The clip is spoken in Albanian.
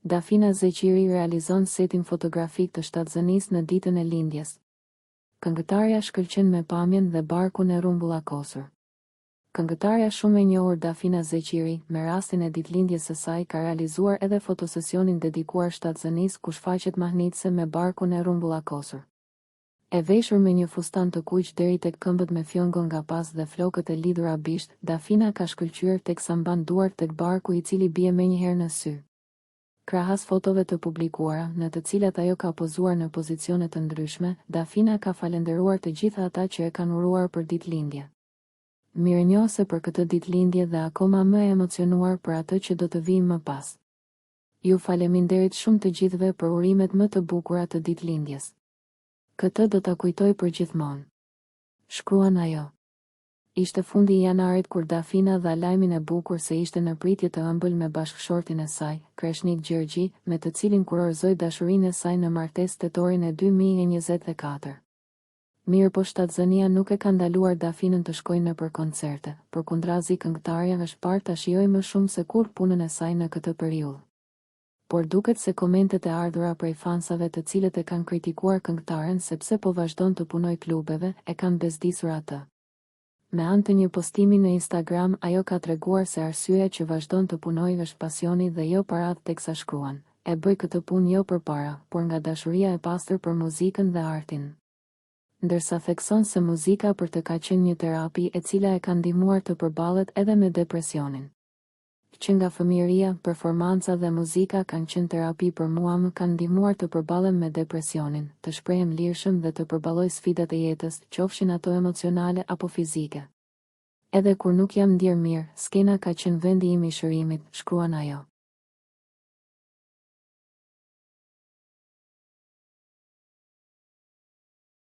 Dafina Zeqiri realizon setin fotografik të shtatzënisë në ditën e lindjes. Këngëtarja shkëlqen me pamjen dhe barkun e rrumbullakosur. Këngëtarja shumë e njohur Dafina Zeqiri, me rastin e ditëlindjes së saj, ka realizuar edhe fotosesionin dedikuar shtatzënisë ku shfaqet mahnitse me barkun e rrumbullakosur. E veshur me një fustan të kuq deri tek këmbët me fjongo nga pas dhe flokët e lidhura bisht, Dafina ka shkëlqyer teksa mban duart tek barku i cili bie menjëherë në sy. Krahas fotove të publikuara, në të cilat ajo ka pozuar në pozicione të ndryshme, Dafina ka falenderuar të gjitha ata që e kanë uruar për ditëlindje. Mirënjohëse për këtë ditëlindje dhe akoma më e emocionuar për atë që do të vijë më pas. Ju faleminderit shumë të gjithëve për urimet më të bukura të ditëlindjes. Këtë do ta kujtoj për gjithmonë. Shkruan ajo. Ishte fundi i janarit kur Dafina dha lajmin e bukur se ishte në pritje të ëmbël me bashkëshortin e saj, Kreshnik Gjergji, me të cilin kurorzoi dashurinë e saj në martesë tetorin e 2024. Mirë po shtatzënia nuk e ka ndaluar Dafinën të shkojnë nëpër koncerte, përkundrazi këngëtarja është parë ta shijojë më shumë se kur punën e saj në këtë periudhë. Por duket se komentet e ardhura prej fansave të cilët e kanë kritikuar këngëtaren sepse po vazhdon të punojë klubeve, e kanë bezdisur atë. Me anë të një postimi në Instagram, ajo ka treguar se arsyeja që vazhdon të punojë është pasioni dhe jo paratë, teksa shkruan: "E bëj këtë punë jo për para, por nga dashuria e pastër për muzikën dhe artin." Ndërsa thekson se muzika për të ka qenë një terapi e cila e ka ndihmuar të përballet edhe me depresionin. Që nga fëmijëria, performanca dhe muzika kanë qenë terapi për mua, më kanë ndihmuar të përballem me depresionin, të shprehem lirshëm dhe të përballoj sfidat e jetës, qofshin ato emocionale apo fizike. Edhe kur nuk jam ndier mirë, skena ka qenë vendi im i shërimit, shkruan ajo.